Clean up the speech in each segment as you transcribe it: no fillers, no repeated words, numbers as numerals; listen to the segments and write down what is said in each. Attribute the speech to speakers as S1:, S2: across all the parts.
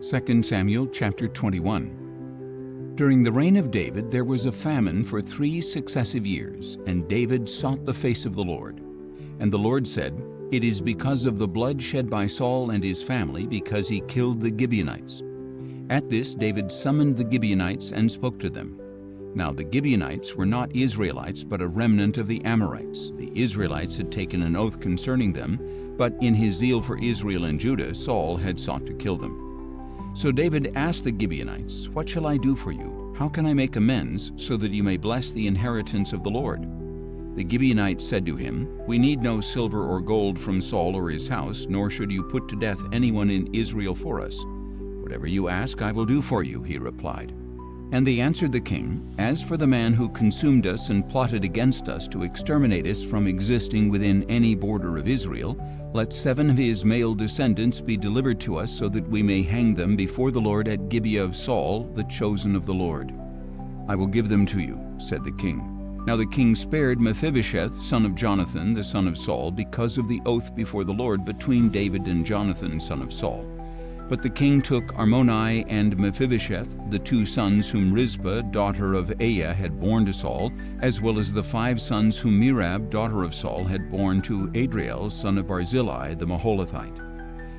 S1: 2 Samuel chapter 21. During the reign of David there was a famine for 3 successive years, and David sought the face of the Lord. And the Lord said, "It is because of the blood shed by Saul and his family, because he killed the Gibeonites." At this David summoned the Gibeonites and spoke to them. Now the Gibeonites were not Israelites, but a remnant of the Amorites. The Israelites had taken an oath concerning them, but in his zeal for Israel and Judah, Saul had sought to kill them. So David asked the Gibeonites, "What shall I do for you? How can I make amends so that you may bless the inheritance of the Lord?" The Gibeonites said to him, "We need no silver or gold from Saul or his house, nor should you put to death anyone in Israel for us. Whatever you ask I will do for you," he replied. And they answered the king, "As for the man who consumed us and plotted against us to exterminate us from existing within any border of Israel, let 7 of his male descendants be delivered to us so that we may hang them before the Lord at Gibeah of Saul, the chosen of the Lord." "I will give them to you," said the king. Now the king spared Mephibosheth, son of Jonathan, the son of Saul, because of the oath before the Lord between David and Jonathan, son of Saul. But the king took Armoni and Mephibosheth, the 2 sons whom Rizpah, daughter of Aiah, had borne to Saul, as well as the 5 sons whom Merab, daughter of Saul, had borne to Adriel, son of Barzillai, the Maholathite.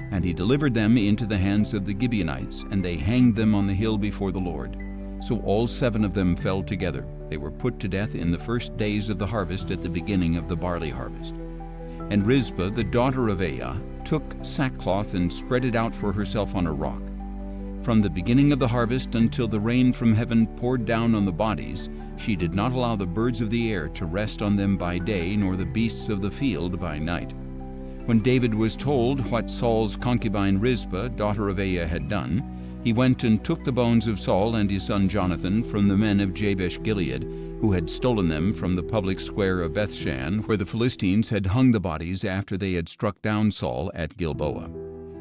S1: And he delivered them into the hands of the Gibeonites, and they hanged them on the hill before the Lord. So all 7 of them fell together. They were put to death in the first days of the harvest at the beginning of the barley harvest. And Rizpah, the daughter of Aiah, took sackcloth and spread it out for herself on a rock. From the beginning of the harvest until the rain from heaven poured down on the bodies, she did not allow the birds of the air to rest on them by day, nor the beasts of the field by night. When David was told what Saul's concubine Rizpah, daughter of Aiah, had done, he went and took the bones of Saul and his son Jonathan from the men of Jabesh-Gilead, who had stolen them from the public square of Bethshan, where the Philistines had hung the bodies after they had struck down Saul at Gilboa.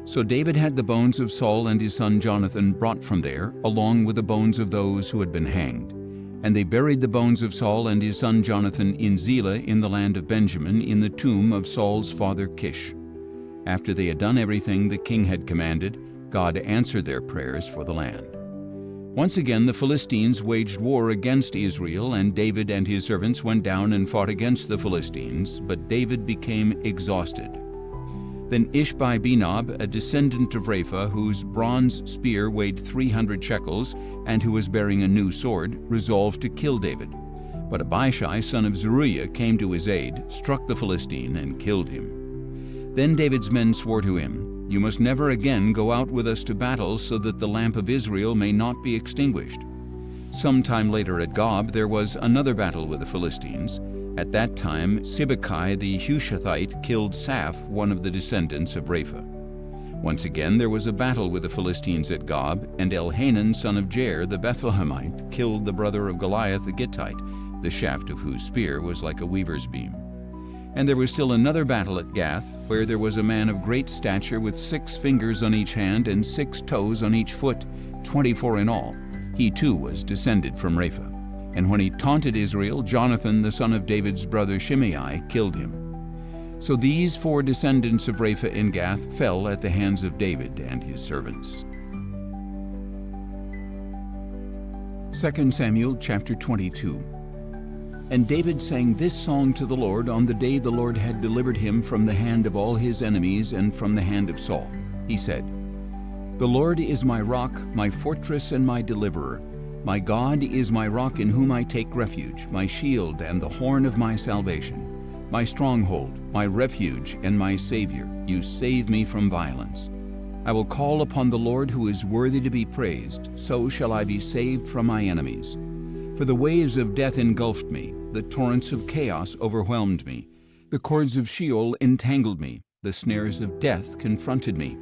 S1: So David had the bones of Saul and his son Jonathan brought from there, along with the bones of those who had been hanged. And they buried the bones of Saul and his son Jonathan in Zelah in the land of Benjamin, in the tomb of Saul's father Kish. After they had done everything the king had commanded, God answered their prayers for the land. Once again the Philistines waged war against Israel, and David and his servants went down and fought against the Philistines, but David became exhausted. Then Ishbi-Benob, a descendant of Rapha, whose bronze spear weighed 300 shekels, and who was bearing a new sword, resolved to kill David. But Abishai, son of Zeruiah, came to his aid, struck the Philistine, and killed him. Then David's men swore to him, "You must never again go out with us to battle, so that the lamp of Israel may not be extinguished." Some time later at Gob there was another battle with the Philistines. At that time Sibbecai the Hushathite killed Saph, one of the descendants of Rapha. Once again there was a battle with the Philistines at Gob, and Elhanan son of Jair the Bethlehemite killed the brother of Goliath the Gittite, the shaft of whose spear was like a weaver's beam. And there was still another battle at Gath, where there was a man of great stature with 6 fingers on each hand and 6 toes on each foot, 24 in all. He too was descended from Rapha. And when he taunted Israel, Jonathan, the son of David's brother Shimei, killed him. So these 4 descendants of Rapha in Gath fell at the hands of David and his servants. 2 Samuel chapter 22. And David sang this song to the Lord on the day the Lord had delivered him from the hand of all his enemies and from the hand of Saul. He said, "The Lord is my rock, my fortress and my deliverer. My God is my rock in whom I take refuge, my shield and the horn of my salvation. My stronghold, my refuge and my Savior, you save me from violence. I will call upon the Lord who is worthy to be praised, so shall I be saved from my enemies. For the waves of death engulfed me, the torrents of chaos overwhelmed me. The cords of Sheol entangled me, the snares of death confronted me.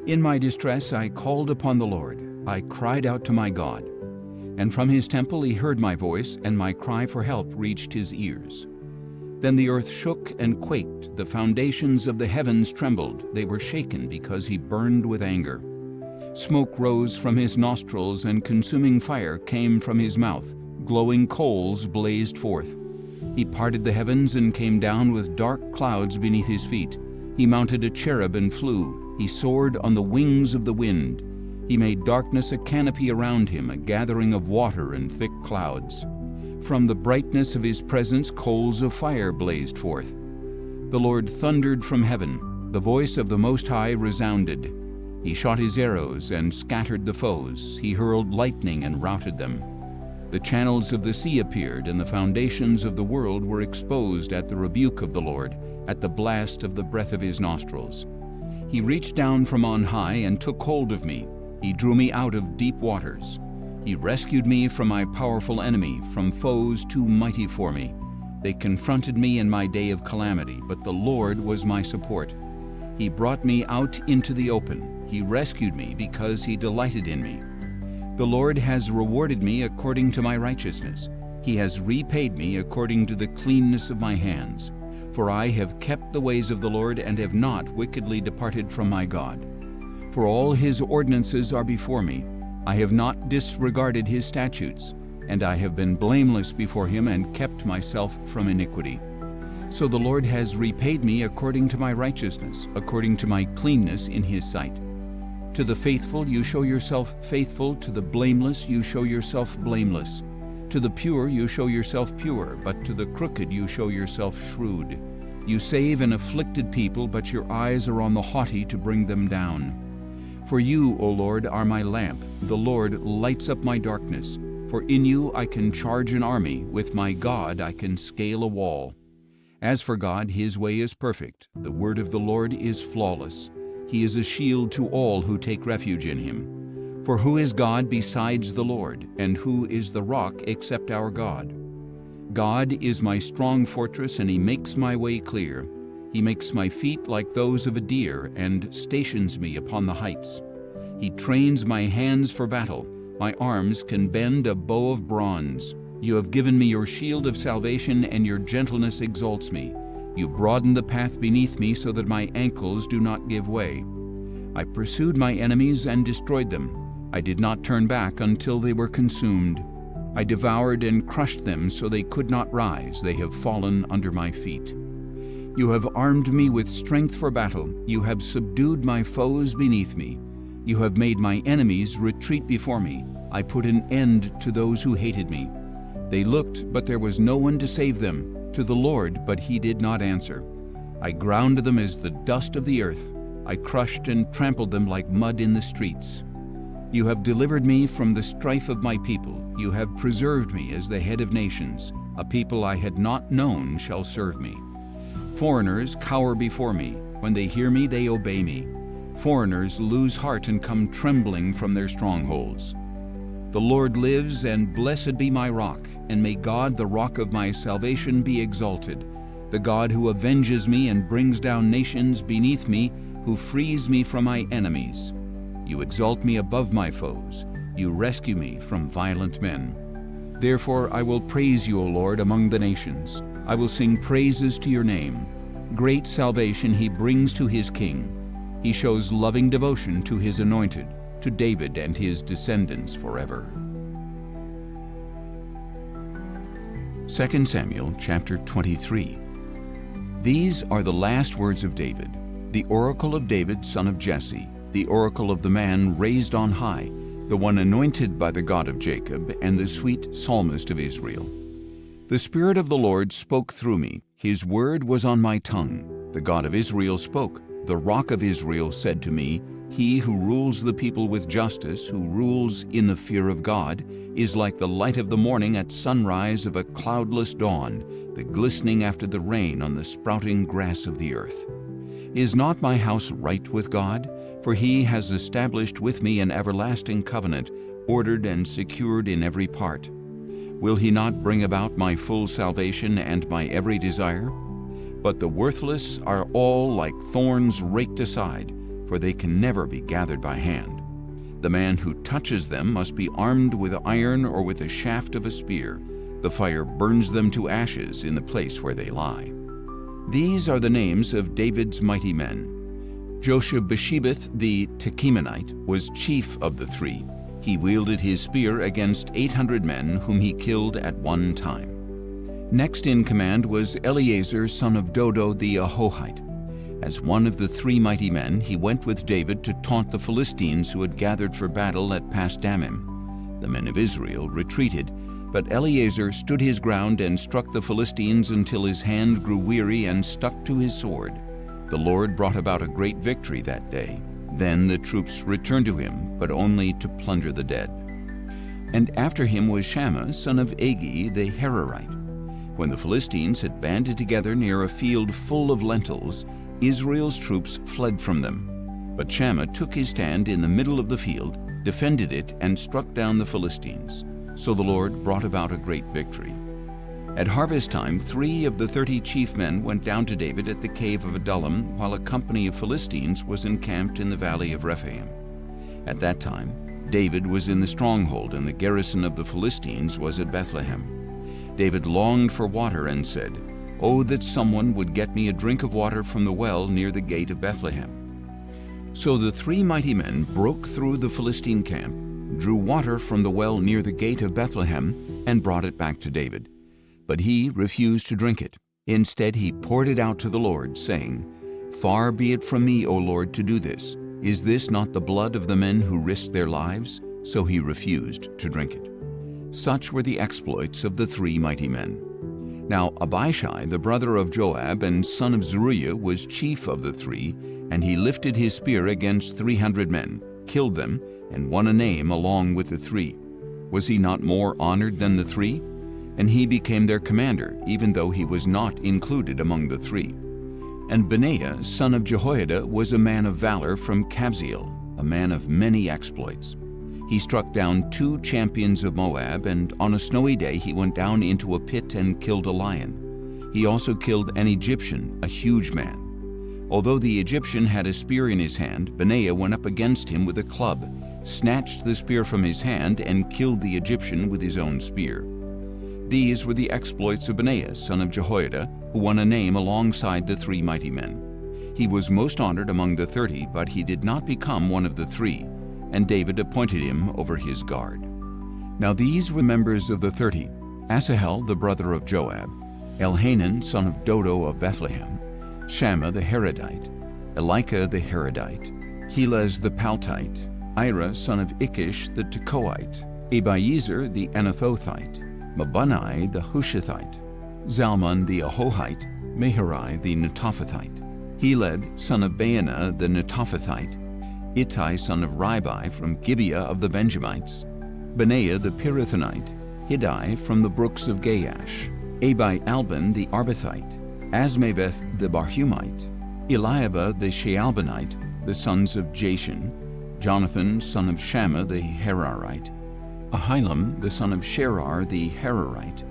S1: In my distress I called upon the Lord, I cried out to my God. And from his temple he heard my voice, and my cry for help reached his ears. Then the earth shook and quaked, the foundations of the heavens trembled, they were shaken because he burned with anger. Smoke rose from his nostrils, and consuming fire came from his mouth. Glowing coals blazed forth. He parted the heavens and came down with dark clouds beneath his feet. He mounted a cherub and flew. He soared on the wings of the wind. He made darkness a canopy around him, a gathering of water and thick clouds. From the brightness of his presence coals of fire blazed forth. The Lord thundered from heaven. The voice of the Most High resounded. He shot his arrows and scattered the foes. He hurled lightning and routed them. The channels of the sea appeared, and the foundations of the world were exposed at the rebuke of the Lord, at the blast of the breath of his nostrils. He reached down from on high and took hold of me. He drew me out of deep waters. He rescued me from my powerful enemy, from foes too mighty for me. They confronted me in my day of calamity, but the Lord was my support. He brought me out into the open. He rescued me because he delighted in me. The Lord has rewarded me according to my righteousness. He has repaid me according to the cleanness of my hands. For I have kept the ways of the Lord and have not wickedly departed from my God. For all his ordinances are before me. I have not disregarded his statutes, and I have been blameless before him and kept myself from iniquity. So the Lord has repaid me according to my righteousness, according to my cleanness in his sight. To the faithful you show yourself faithful, to the blameless you show yourself blameless. To the pure you show yourself pure, but to the crooked you show yourself shrewd. You save an afflicted people, but your eyes are on the haughty to bring them down. For you, O Lord, are my lamp. The Lord lights up my darkness. For in you I can charge an army. With my God I can scale a wall. As for God, his way is perfect. The word of the Lord is flawless. He is a shield to all who take refuge in him. For who is God besides the Lord? And who is the rock except our God? God is my strong fortress, and he makes my way clear. He makes my feet like those of a deer, and stations me upon the heights. He trains my hands for battle. My arms can bend a bow of bronze. You have given me your shield of salvation, and your gentleness exalts me. You broaden the path beneath me so that my ankles do not give way. I pursued my enemies and destroyed them. I did not turn back until they were consumed. I devoured and crushed them so they could not rise. They have fallen under my feet. You have armed me with strength for battle. You have subdued my foes beneath me. You have made my enemies retreat before me. I put an end to those who hated me. They looked, but there was no one to save them. To the Lord, but he did not answer. I ground them as the dust of the earth. I crushed and trampled them like mud in the streets. You have delivered me from the strife of my people. You have preserved me as the head of nations. A people I had not known shall serve me. Foreigners cower before me. When they hear me, they obey me. Foreigners lose heart and come trembling from their strongholds. The Lord lives, and blessed be my rock, and may God, the rock of my salvation, be exalted. The God who avenges me and brings down nations beneath me, who frees me from my enemies. You exalt me above my foes. You rescue me from violent men. Therefore I will praise you, O Lord, among the nations. I will sing praises to your name. Great salvation he brings to his king. He shows loving devotion to his anointed, to David and his descendants forever. 2 Samuel chapter 23. These are the last words of David, the oracle of David, son of Jesse, the oracle of the man raised on high, the one anointed by the God of Jacob, and the sweet psalmist of Israel. The Spirit of the Lord spoke through me. His word was on my tongue. The God of Israel spoke. The Rock of Israel said to me, He who rules the people with justice, who rules in the fear of God, is like the light of the morning at sunrise of a cloudless dawn, the glistening after the rain on the sprouting grass of the earth. Is not my house right with God? For he has established with me an everlasting covenant, ordered and secured in every part. Will he not bring about my full salvation and my every desire? But the worthless are all like thorns raked aside, for they can never be gathered by hand. The man who touches them must be armed with iron or with the shaft of a spear. The fire burns them to ashes in the place where they lie. These are the names of David's mighty men. Josheb-Basshebeth the Tekemonite was chief of the three. He wielded his spear against 800 men whom he killed at one time. Next in command was Eleazar son of Dodo the Ahohite. As one of the three mighty men, he went with David to taunt the Philistines who had gathered for battle at Pas-dammim. The men of Israel retreated, but Eleazar stood his ground and struck the Philistines until his hand grew weary and stuck to his sword. The Lord brought about a great victory that day. Then the troops returned to him, but only to plunder the dead. And after him was Shammah, son of Agi the Hararite. When the Philistines had banded together near a field full of lentils, Israel's troops fled from them. But Shammah took his stand in the middle of the field, defended it, and struck down the Philistines. So the Lord brought about a great victory. At harvest time, 3 of the 30 chief men went down to David at the cave of Adullam, while a company of Philistines was encamped in the valley of Rephaim. At that time, David was in the stronghold, and the garrison of the Philistines was at Bethlehem. David longed for water and said, "Oh, that someone would get me a drink of water from the well near the gate of Bethlehem." So the 3 mighty men broke through the Philistine camp, drew water from the well near the gate of Bethlehem, and brought it back to David. But he refused to drink it. Instead, he poured it out to the Lord, saying, "Far be it from me, O Lord, to do this. Is this not the blood of the men who risked their lives?" So he refused to drink it. Such were the exploits of the 3 mighty men. Now Abishai, the brother of Joab and son of Zeruiah, was chief of the 3, and he lifted his spear against 300 men, killed them, and won a name along with the 3. Was he not more honored than the 3? And he became their commander, even though he was not included among the 3. And Benaiah, son of Jehoiada, was a man of valor from Kabzeel, a man of many exploits. He struck down 2 champions of Moab, and on a snowy day he went down into a pit and killed a lion. He also killed an Egyptian, a huge man. Although the Egyptian had a spear in his hand, Benaiah went up against him with a club, snatched the spear from his hand, and killed the Egyptian with his own spear. These were the exploits of Benaiah, son of Jehoiada, who won a name alongside the 3 mighty men. He was most honored among the 30, but he did not become one of the 3, and David appointed him over his guard. Now these were members of the 30: Asahel, the brother of Joab, Elhanan, son of Dodo of Bethlehem, Shammah the Haradite, Elika the Haradite, Helez the Paltite, Ira, son of Ikish the Tekoite, Abiezer the Anathothite, Mabunai the Hushathite, Zalmon the Ahohite, Meharai the Netophathite, Heled, son of Baanah the Netophathite, Ittai, son of Ribai from Gibeah of the Benjamites, Benaiah the Pirathonite, Hiddai from the brooks of Gaash, Abi-Albon the Arbathite, Asmaveth the Barhumite, Eliabah the Shaalbonite, the sons of Jashan, Jonathan, son of Shammah the Hararite, Ahilam, the son of Sherar the Hararite,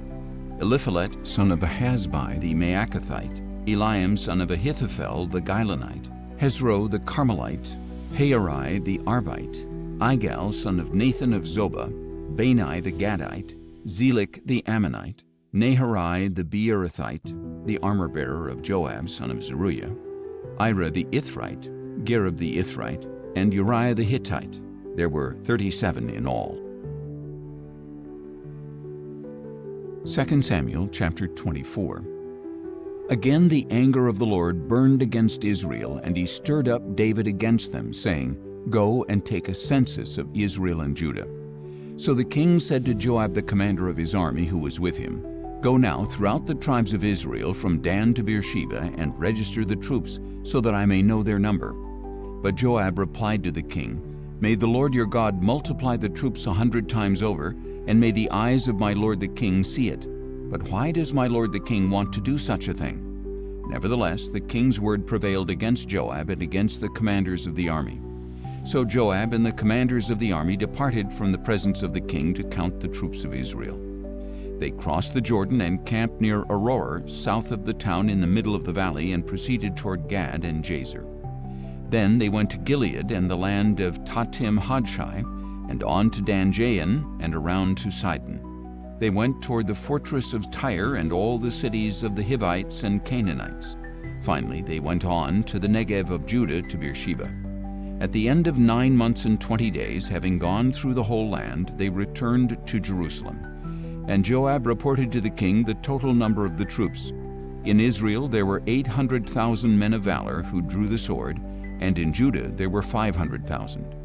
S1: Eliphalet, son of Ahasbai the Maacathite, Eliam, son of Ahithophel the Gilonite, Hezro the Carmelite, Paarai the Arbite, Igal, son of Nathan of Zobah, Bani the Gadite, Zelik the Ammonite, Naharai the Beerothite, the armor-bearer of Joab, son of Zeruiah, Ira the Ithrite, Gareb the Ithrite, and Uriah the Hittite. There were 37 in all. 2 Samuel chapter 24. Again the anger of the Lord burned against Israel, and he stirred up David against them, saying, "Go and take a census of Israel and Judah." So the king said to Joab the commander of his army who was with him, "Go now throughout the tribes of Israel from Dan to Beersheba, and register the troops, so that I may know their number." But Joab replied to the king, "May the Lord your God multiply the troops 100 times over, and may the eyes of my lord the king see it. But why does my lord the king want to do such a thing?" Nevertheless, the king's word prevailed against Joab and against the commanders of the army. So Joab and the commanders of the army departed from the presence of the king to count the troops of Israel. They crossed the Jordan and camped near Aroer, south of the town in the middle of the valley, and proceeded toward Gad and Jazer. Then they went to Gilead and the land of Tatim Hodshai, and on to Dan-Jaan and around to Sidon. They went toward the fortress of Tyre and all the cities of the Hivites and Canaanites. Finally, they went on to the Negev of Judah to Beersheba. At the end of 9 months and 20 days, having gone through the whole land, they returned to Jerusalem. And Joab reported to the king the total number of the troops. In Israel there were 800,000 men of valor who drew the sword, and in Judah there were 500,000.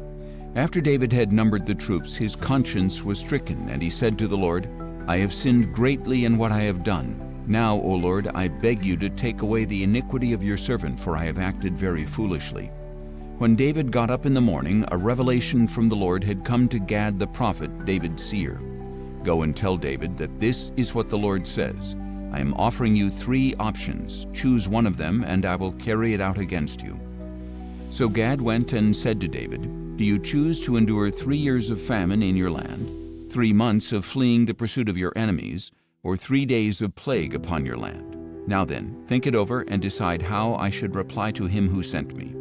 S1: After David had numbered the troops, his conscience was stricken, and he said to the Lord, I have sinned greatly in what I have done. Now, O Lord, I beg you to take away the iniquity of your servant, for I have acted very foolishly. When David got up in the morning, a revelation from the Lord had come to Gad the prophet, David's seer. Go and tell David that this is what the Lord says. I am offering you 3 options. Choose one of them, and I will carry it out against you. So Gad went and said to David, Do you choose to endure 3 years of famine in your land, 3 months of fleeing the pursuit of your enemies, or 3 days of plague upon your land? Now then, think it over and decide how I should reply to him who sent me.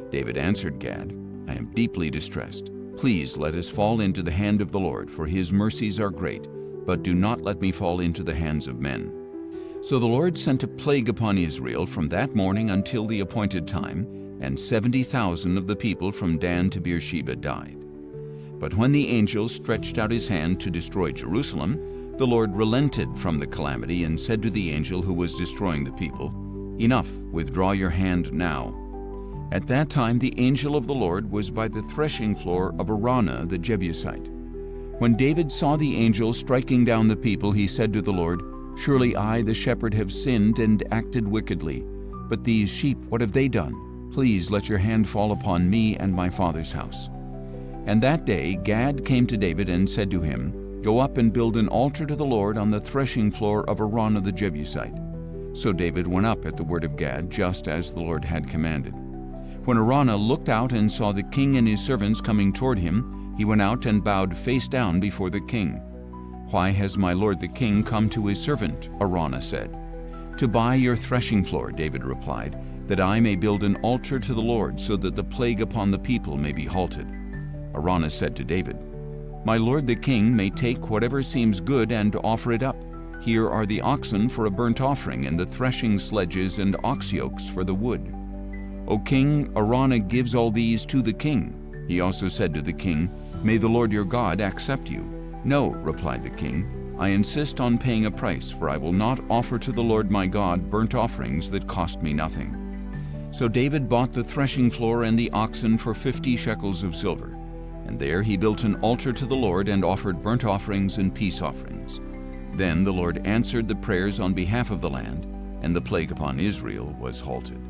S1: David answered Gad, I am deeply distressed. Please let us fall into the hand of the Lord, for his mercies are great, but do not let me fall into the hands of men. So the Lord sent a plague upon Israel from that morning until the appointed time, and 70,000 of the people from Dan to Beersheba died. But when the angel stretched out his hand to destroy Jerusalem, the Lord relented from the calamity and said to the angel who was destroying the people, Enough, withdraw your hand now. At that time the angel of the Lord was by the threshing floor of Araunah the Jebusite. When David saw the angel striking down the people, he said to the Lord, Surely I, the shepherd, have sinned and acted wickedly. But these sheep, what have they done? Please let your hand fall upon me and my father's house. And that day Gad came to David and said to him, Go up and build an altar to the Lord on the threshing floor of Araunah the Jebusite. So David went up at the word of Gad, just as the Lord had commanded. When Araunah looked out and saw the king and his servants coming toward him, he went out and bowed face down before the king. Why has my lord the king come to his servant? Araunah said. To buy your threshing floor, David replied, that I may build an altar to the Lord, so that the plague upon the people may be halted. Araunah said to David, My lord the king may take whatever seems good and offer it up. Here are the oxen for a burnt offering, and the threshing sledges and ox yokes for the wood. O king, Araunah gives all these to the king. He also said to the king, May the Lord your God accept you. No, replied the king, I insist on paying a price, for I will not offer to the Lord my God burnt offerings that cost me nothing. So David bought the threshing floor and the oxen for 50 shekels of silver, and there he built an altar to the Lord and offered burnt offerings and peace offerings. Then the Lord answered the prayers on behalf of the land, and the plague upon Israel was halted.